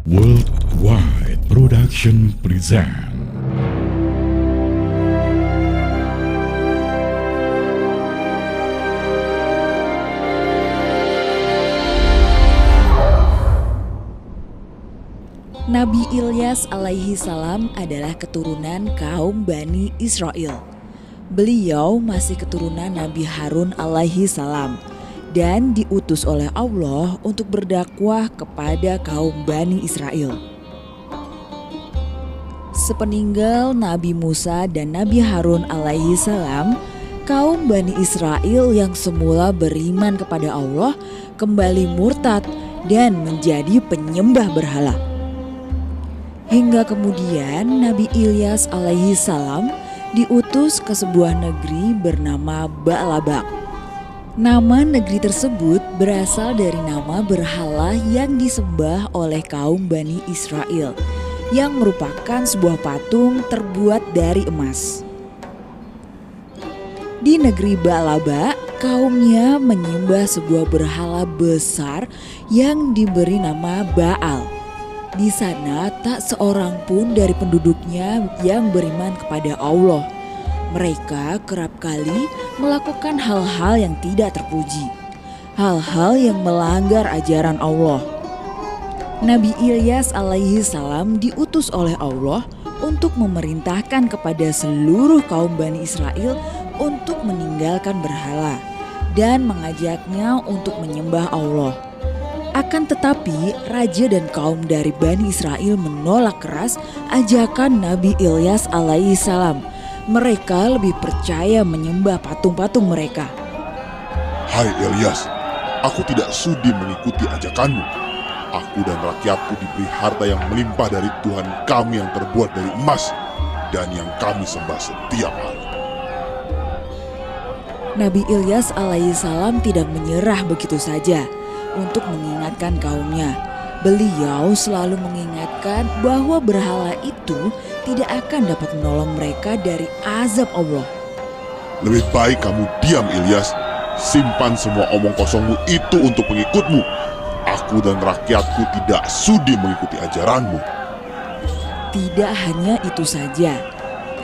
Worldwide Production present. Nabi Ilyas alaihi salam adalah keturunan kaum Bani Israel. Beliau masih keturunan Nabi Harun alaihi salam dan diutus oleh Allah untuk berdakwah kepada kaum Bani Israel. Sepeninggal Nabi Musa dan Nabi Harun alaihi salam, kaum Bani Israel yang semula beriman kepada Allah kembali murtad dan menjadi penyembah berhala. Hingga kemudian Nabi Ilyas alaihi salam diutus ke sebuah negeri bernama Ba'labak. Nama negeri tersebut berasal dari nama berhala yang disembah oleh kaum Bani Israel, yang merupakan sebuah patung terbuat dari emas. Di negeri Ba'labak, kaumnya menyembah sebuah berhala besar yang diberi nama Baal. Di sana tak seorang pun dari penduduknya yang beriman kepada Allah. Mereka kerap kali melakukan hal-hal yang tidak terpuji, hal-hal yang melanggar ajaran Allah. Nabi Ilyas alaihi salam diutus oleh Allah untuk memerintahkan kepada seluruh kaum Bani Israel untuk meninggalkan berhala dan mengajaknya untuk menyembah Allah. Akan tetapi, raja dan kaum dari Bani Israel menolak keras ajakan Nabi Ilyas alaihi salam. Mereka lebih percaya menyembah patung-patung mereka. Hai Ilyas, aku tidak sudi mengikuti ajakanmu. Aku dan rakyatku diberi harta yang melimpah dari Tuhan kami yang terbuat dari emas dan yang kami sembah setiap hari. Nabi Ilyas alaihi salam tidak menyerah begitu saja untuk mengingatkan kaumnya. Beliau selalu mengingatkan bahwa berhala itu tidak akan dapat menolong mereka dari azab Allah. Lebih baik kamu diam Ilyas, simpan semua omong kosongmu itu untuk pengikutmu. Aku dan rakyatku tidak sudi mengikuti ajaranmu. Tidak hanya itu saja,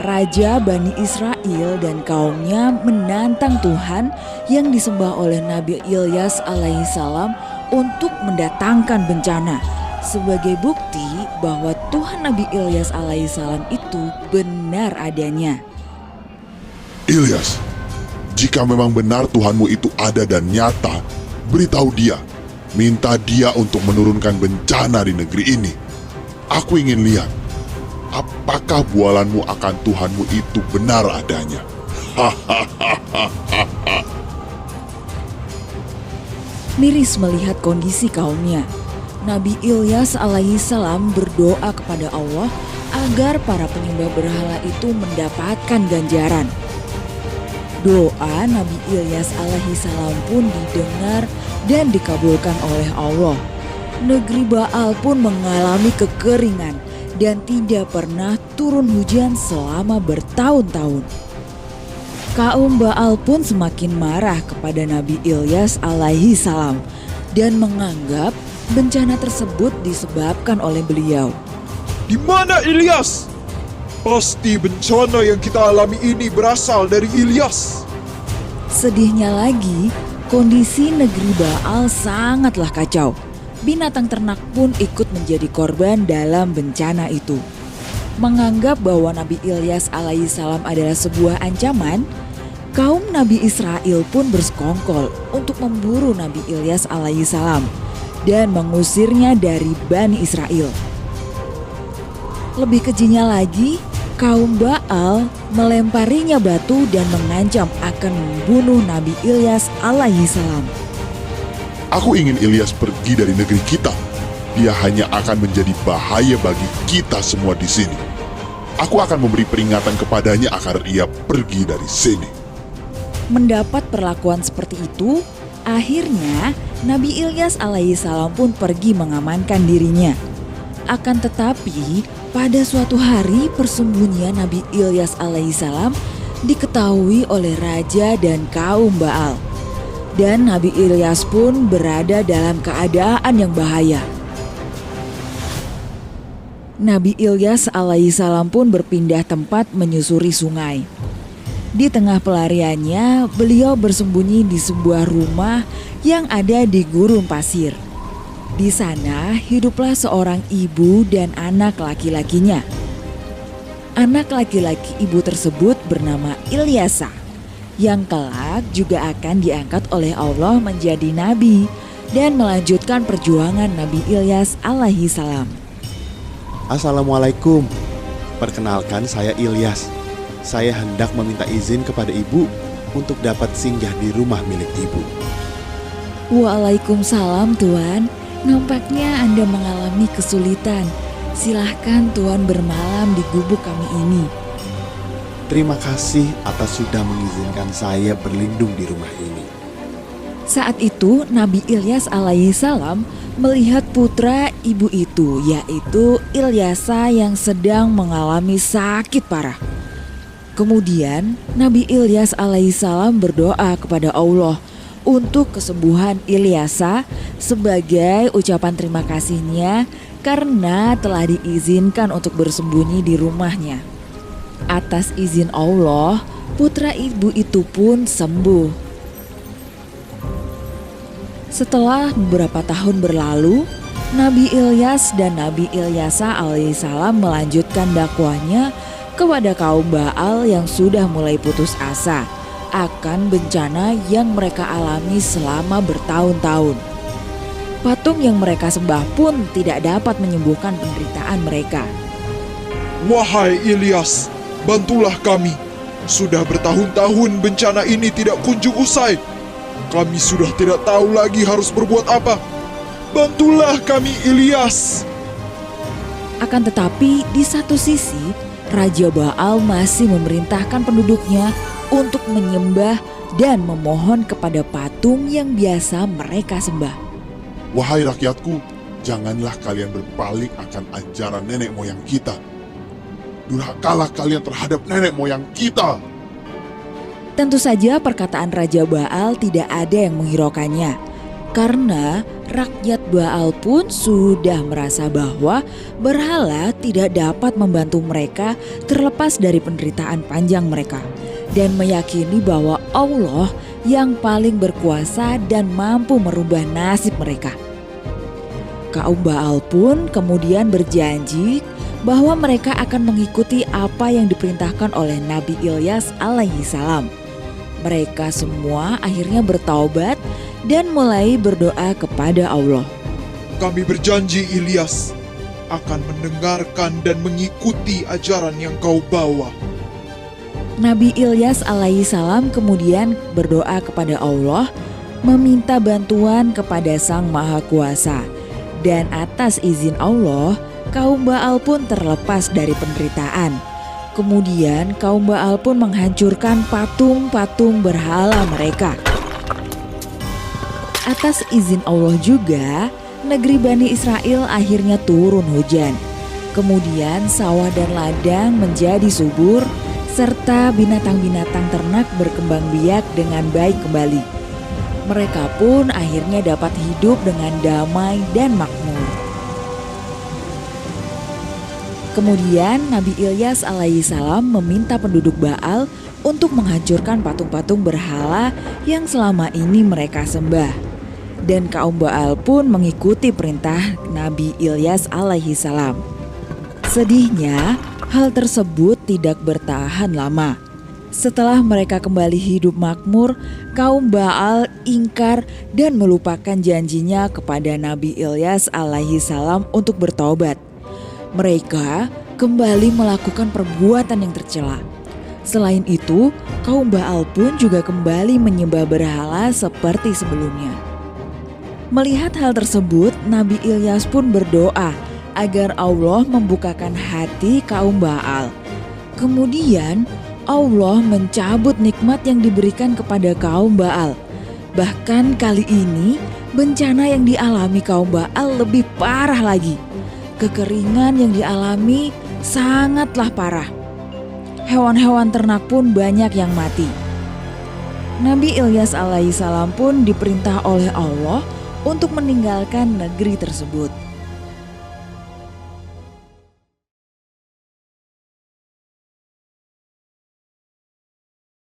Raja Bani Israel dan kaumnya menantang Tuhan yang disembah oleh Nabi Ilyas alaihi salam untuk mendatangkan bencana sebagai bukti bahwa Tuhan Nabi Ilyas alaihi salam itu benar adanya. Ilyas, jika memang benar Tuhanmu itu ada dan nyata, beritahu dia, minta dia untuk menurunkan bencana di negeri ini. Aku ingin lihat apakah bualanmu akan Tuhanmu itu benar adanya. Miris melihat kondisi kaumnya, Nabi Ilyas alaihi salam berdoa kepada Allah agar para penyembah berhala itu mendapatkan ganjaran. Doa Nabi Ilyas alaihi salam pun didengar dan dikabulkan oleh Allah. Negeri Baal pun mengalami kekeringan dan tidak pernah turun hujan selama bertahun-tahun. Kaum Baal pun semakin marah kepada Nabi Ilyas alaihi salam dan menganggap bencana tersebut disebabkan oleh beliau. Di mana Ilyas? Pasti bencana yang kita alami ini berasal dari Ilyas. Sedihnya lagi, kondisi negeri Baal sangatlah kacau. Binatang ternak pun ikut menjadi korban dalam bencana itu. Menganggap bahwa Nabi Ilyas alaihi salam adalah sebuah ancaman, kaum Nabi Israel pun bersekongkol untuk memburu Nabi Ilyas alaihi salam dan mengusirnya dari Bani Israel. Lebih kejinya lagi, kaum Baal melemparinya batu dan mengancam akan membunuh Nabi Ilyas alaihi salam. Aku ingin Ilyas pergi dari negeri kita. Dia hanya akan menjadi bahaya bagi kita semua di sini. Aku akan memberi peringatan kepadanya agar ia pergi dari sini. Mendapat perlakuan seperti itu, akhirnya Nabi Ilyas alaihi salam pun pergi mengamankan dirinya. Akan tetapi, pada suatu hari persembunyian Nabi Ilyas alaihi salam diketahui oleh raja dan kaum Baal. Dan Nabi Ilyas pun berada dalam keadaan yang bahaya. Nabi Ilyas alaihissalam pun berpindah tempat menyusuri sungai. Di tengah pelariannya, beliau bersembunyi di sebuah rumah yang ada di gurun pasir. Di sana hiduplah seorang ibu dan anak laki-lakinya. Anak laki-laki ibu tersebut bernama Ilyasa, yang kelak juga akan diangkat oleh Allah menjadi nabi dan melanjutkan perjuangan Nabi Ilyas alaihissalam. Assalamualaikum, perkenalkan saya Ilyas. Saya hendak meminta izin kepada ibu untuk dapat singgah di rumah milik ibu. Waalaikumsalam Tuan, nampaknya Anda mengalami kesulitan. Silahkan Tuan bermalam di gubuk kami ini. Terima kasih atas sudah mengizinkan saya berlindung di rumah ini. Saat itu Nabi Ilyas alaihissalam melihat putra ibu itu, yaitu Ilyasa yang sedang mengalami sakit parah. Kemudian Nabi Ilyas alaihissalam berdoa kepada Allah untuk kesembuhan Ilyasa sebagai ucapan terima kasihnya karena telah diizinkan untuk bersembunyi di rumahnya. Atas izin Allah, putra ibu itu pun sembuh. Setelah beberapa tahun berlalu, Nabi Ilyas dan Nabi Ilyasa alaihissalam melanjutkan dakwahnya kepada kaum Baal yang sudah mulai putus asa akan bencana yang mereka alami selama bertahun-tahun. Patung yang mereka sembah pun tidak dapat menyembuhkan penderitaan mereka. Wahai Ilyas, bantulah kami. Sudah bertahun-tahun bencana ini tidak kunjung usai. Kami sudah tidak tahu lagi harus berbuat apa. Bantulah kami, Ilyas. Akan tetapi di satu sisi, Raja Baal masih memerintahkan penduduknya untuk menyembah dan memohon kepada patung yang biasa mereka sembah. Wahai rakyatku, janganlah kalian berpaling akan ajaran nenek moyang kita. Durhakalah kalian terhadap nenek moyang kita. Tentu saja perkataan Raja Baal tidak ada yang menghiraukannya, karena rakyat Baal pun sudah merasa bahwa berhala tidak dapat membantu mereka terlepas dari penderitaan panjang mereka, dan meyakini bahwa Allah yang paling berkuasa dan mampu merubah nasib mereka. Kaum Baal pun kemudian berjanji bahwa mereka akan mengikuti apa yang diperintahkan oleh Nabi Ilyas alaihissalam. Mereka semua akhirnya bertaubat dan mulai berdoa kepada Allah. Kami berjanji, Ilyas, akan mendengarkan dan mengikuti ajaran yang kau bawa. Nabi Ilyas alaihissalam kemudian berdoa kepada Allah, meminta bantuan kepada Sang Maha Kuasa. Dan atas izin Allah, kaum Baal pun terlepas dari penderitaan. Kemudian kaum Baal pun menghancurkan patung-patung berhala mereka. Atas izin Allah juga, negeri Bani Israel akhirnya turun hujan. Kemudian sawah dan ladang menjadi subur, serta binatang-binatang ternak berkembang biak dengan baik kembali. Mereka pun akhirnya dapat hidup dengan damai dan makmur. Kemudian Nabi Ilyas alaihissalam meminta penduduk Baal untuk menghancurkan patung-patung berhala yang selama ini mereka sembah. Dan kaum Baal pun mengikuti perintah Nabi Ilyas alaihissalam. Sedihnya, hal tersebut tidak bertahan lama. Setelah mereka kembali hidup makmur, kaum Baal ingkar dan melupakan janjinya kepada Nabi Ilyas alaihissalam untuk bertobat. Mereka kembali melakukan perbuatan yang tercela. Selain itu, kaum Baal pun juga kembali menyembah berhala seperti sebelumnya. Melihat hal tersebut, Nabi Ilyas pun berdoa agar Allah membukakan hati kaum Baal. Kemudian Allah mencabut nikmat yang diberikan kepada kaum Baal. Bahkan kali ini bencana yang dialami kaum Baal lebih parah lagi. Kekeringan yang dialami sangatlah parah. Hewan-hewan ternak pun banyak yang mati. Nabi Ilyas alaihissalam pun diperintah oleh Allah untuk meninggalkan negeri tersebut.